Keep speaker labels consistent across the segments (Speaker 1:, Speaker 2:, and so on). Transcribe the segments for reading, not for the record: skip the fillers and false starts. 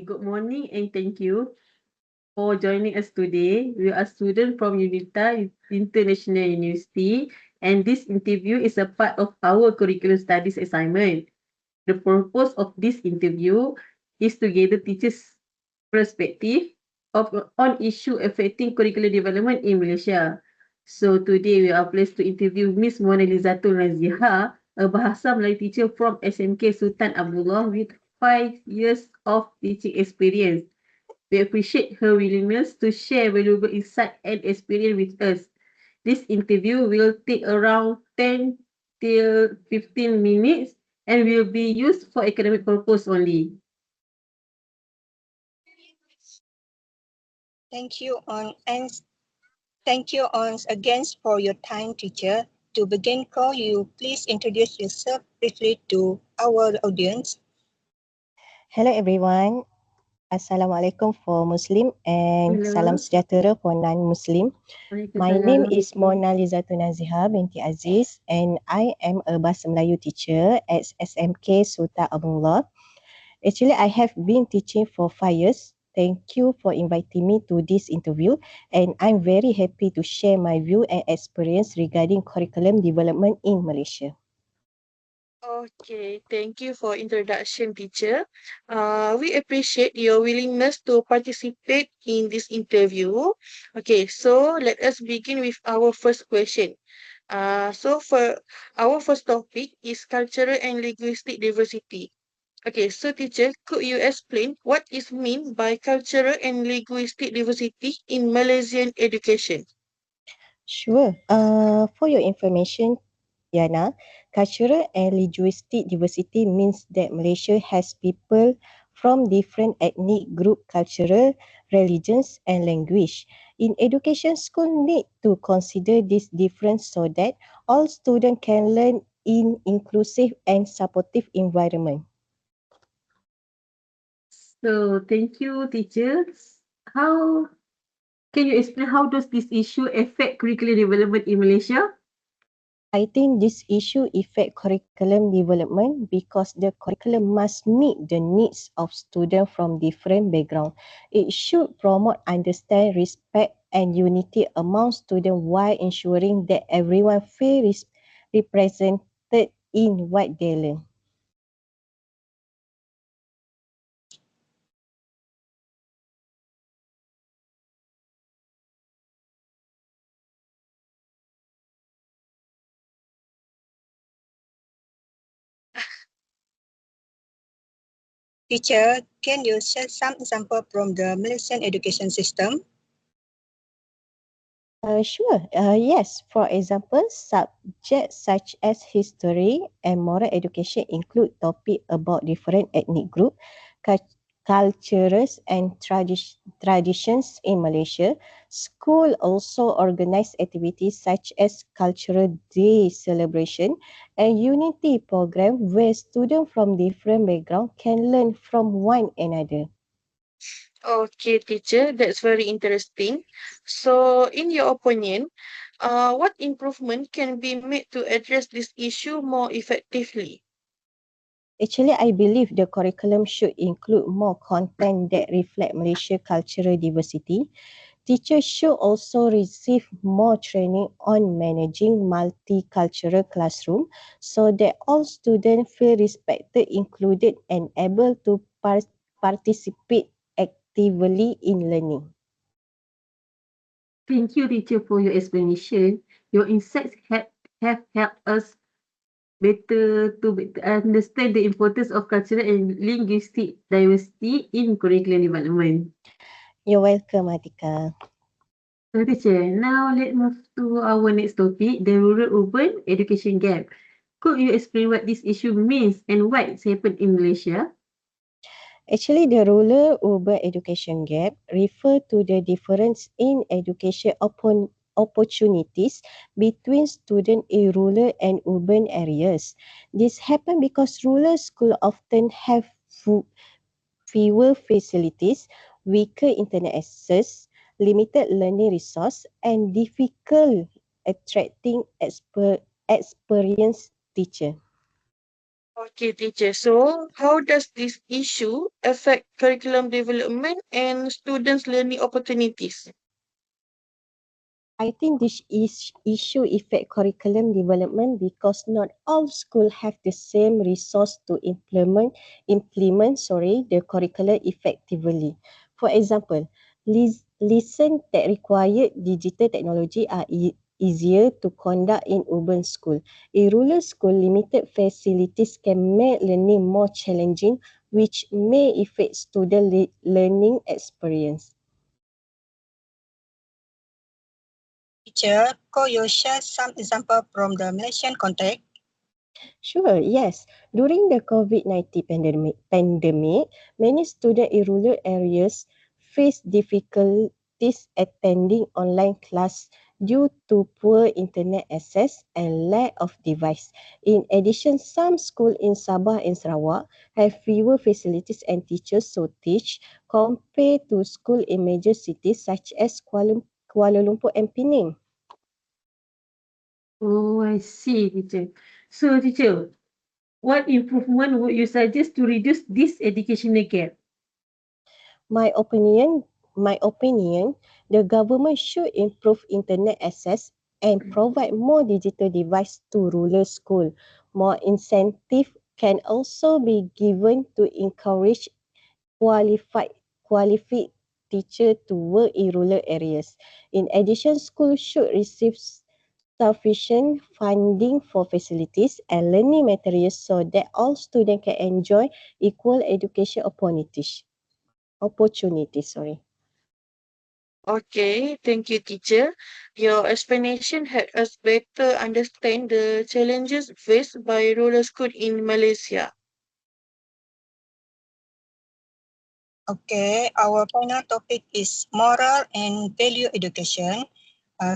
Speaker 1: Good morning and thank you for joining us today. We are students from UNITA International University, and this interview is a part of our curriculum studies assignment. The purpose of this interview is to gather teachers' perspective on issue affecting curriculum development in Malaysia. So today we are pleased to interview Miss Mona Lizatul Naziha, a Bahasa Melayu teacher from SMK Sultan Abdullah with 5 years of teaching experience. We appreciate her willingness to share valuable insight and experience with us. This interview will take around 10 till 15 minutes and will be used for academic purpose only.
Speaker 2: Thank you thank you once again for your time, teacher. To begin, call you please introduce yourself briefly to our audience.
Speaker 3: Hello everyone. Assalamualaikum for Muslim and salam
Speaker 1: Hello.
Speaker 3: sejahtera for non-Muslim. My name
Speaker 1: Waalaikumsalam.
Speaker 3: is Mona Lizatul Naziha binti Aziz and I am a Bahasa Melayu teacher at SMK Sultan Abdullah. Actually, I have been teaching for 5 years. Thank you for inviting me to this interview and I'm very happy to share my view and experience regarding curriculum development in Malaysia.
Speaker 4: Okay, thank you for introduction, teacher. We appreciate your willingness to participate in this interview. Okay, so let us begin with our first question. So for our first topic is cultural and linguistic diversity. Okay, so teacher, could you explain what is meant by cultural and linguistic diversity in Malaysian education?
Speaker 3: Sure. For your information, Yana, cultural and linguistic diversity means that Malaysia has people from different ethnic group, cultural, religions and language. In education, school need to consider this difference so that all students can learn in inclusive and supportive environment.
Speaker 1: So thank you, teachers. How can you explain how does this issue affect curriculum development in Malaysia?
Speaker 3: I think this issue affect curriculum development because the curriculum must meet the needs of students from different backgrounds. It should promote understand, respect and unity among students while ensuring that everyone feels represented in what they learn.
Speaker 2: Teacher, can you share some example from the Malaysian education system?
Speaker 3: Sure. Yes. For example, subjects such as history and moral education include topic about different ethnic group, cultures and traditions in Malaysia. School also organize activities such as cultural day celebration and unity program where students from different background can learn from one another.
Speaker 4: Okay, teacher, that's very interesting. So, in your opinion, what improvement can be made to address this issue more effectively?
Speaker 3: Actually, I believe the curriculum should include more content that reflect Malaysia cultural diversity. Teachers should also receive more training on managing multicultural classroom so that all students feel respected, included and able to participate actively in learning.
Speaker 1: Thank you, teacher, for your explanation. Your insights have helped us better understand the importance of cultural and linguistic diversity in curriculum development.
Speaker 3: You're welcome, Atika.
Speaker 1: So, teacher, now let's move to our next topic, the rural-urban education gap. Could you explain what this issue means and why it's happened in Malaysia?
Speaker 3: Actually, the rural-urban education gap refer to the difference in education opportunities between students in rural and urban areas. This happen because rural schools often have fewer facilities, weaker internet access, limited learning resource, and difficult attracting experienced teacher.
Speaker 4: Okay, teacher. So, how does this issue affect curriculum development and students' learning opportunities?
Speaker 3: I think this issue affect curriculum development because not all schools have the same resource to implement the curriculum effectively. For example, lesson that require digital technology are easier to conduct in urban school. In rural school, limited facilities can make learning more challenging, which may affect student learning experience.
Speaker 2: Teacher, could you share some example from the Malaysian context?
Speaker 3: Sure, yes. During the COVID-19 pandemic, many students in rural areas faced difficulties attending online class due to poor internet access and lack of device. In addition, some schools in Sabah and Sarawak have fewer facilities and teachers to teach compared to schools in major cities such as Kuala Lumpur and Penang.
Speaker 1: Oh, I see, teacher. So, teacher, what improvement would you suggest to reduce this educational gap?
Speaker 3: My opinion, my opinion, the government should improve internet access and provide more digital device to rural school. More incentive can also be given to encourage qualified qualified teacher to work in rural areas. In addition, schools should receive sufficient funding for facilities and learning materials so that all students can enjoy equal education opportunities.
Speaker 4: Okay, thank you, teacher. Your explanation helped us better understand the challenges faced by rural school in Malaysia.
Speaker 2: Okay, our final topic is moral and value education.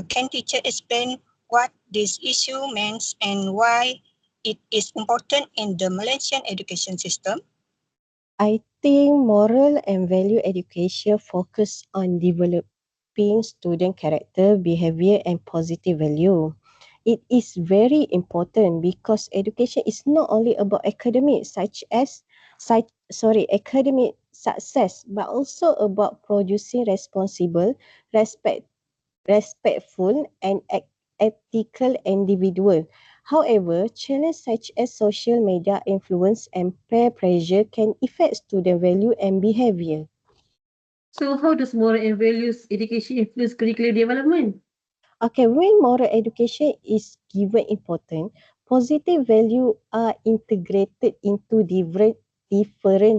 Speaker 2: Can teacher explain what this issue means and why it is important in the Malaysian education system?
Speaker 3: I think moral and value education focus on developing student character, behavior and positive value. It is very important because education is not only about academic success, but also about producing responsible, respect respectful and ethical individual. However, challenges such as social media influence and peer pressure can affect student value and behavior.
Speaker 1: So, how does moral and values education influence curricular development?
Speaker 3: Okay, when moral education is given important, positive value are integrated into different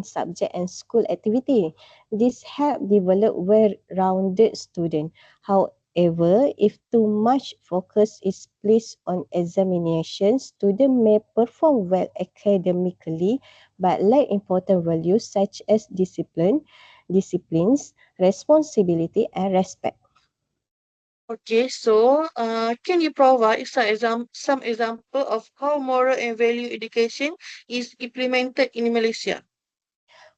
Speaker 3: subject and school activity. This help develop well-rounded student. However, if too much focus is placed on examinations, student may perform well academically but lack important values such as disciplines, responsibility and respect.
Speaker 4: Okay, so can you provide some example of how moral and value education is implemented in Malaysia?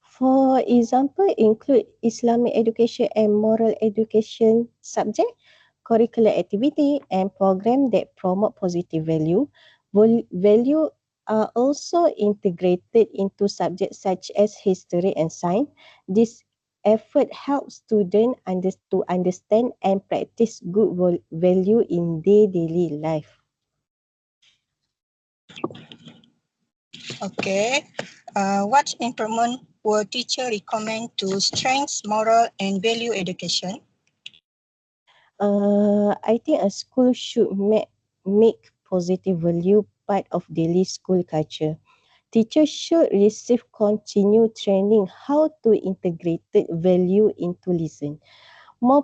Speaker 3: For example, include Islamic education and moral education subject, curricular activity and program that promote positive value. Value are also integrated into subjects such as history and science. This effort helps students to understand and practice good value in their daily life.
Speaker 2: Okay, what improvement would teacher recommend to strengthen moral and value education?
Speaker 3: I think a school should make positive value part of daily school culture. Teachers should receive continued training how to integrate value into lesson. More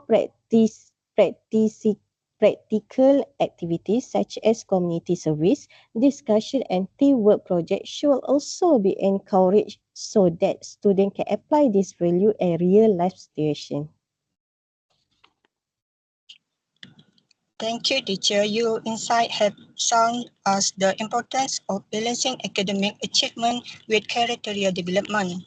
Speaker 3: practical activities such as community service, discussion and teamwork projects should also be encouraged so that students can apply this value in real life situation.
Speaker 2: Thank you, teacher. Your insight have shown us the importance of balancing academic achievement with character development.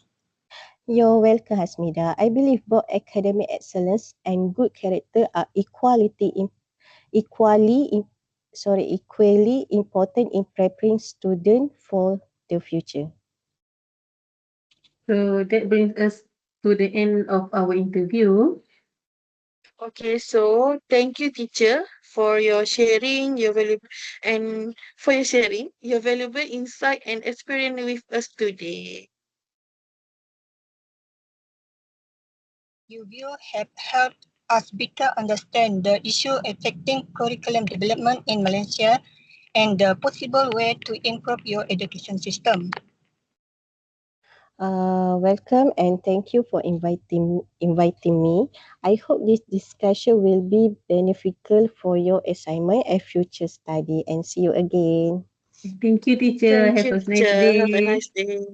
Speaker 3: You're welcome, Hasmida. I believe both academic excellence and good character are equally important in preparing students for the future.
Speaker 1: So that brings us to the end of our interview.
Speaker 4: Okay, so thank you, teacher, for your sharing your valuable and for your sharing your valuable insight and experience with us today.
Speaker 2: Your view have helped us better understand the issue affecting curriculum development in Malaysia and the possible way to improve your education system.
Speaker 3: Welcome and thank you for inviting me. I hope this discussion will be beneficial for your assignment and future study, and see you again.
Speaker 1: Thank you, teacher.
Speaker 4: Thank
Speaker 1: Have
Speaker 4: you,
Speaker 1: a nice
Speaker 4: teacher. Have a
Speaker 1: day.
Speaker 4: nice day.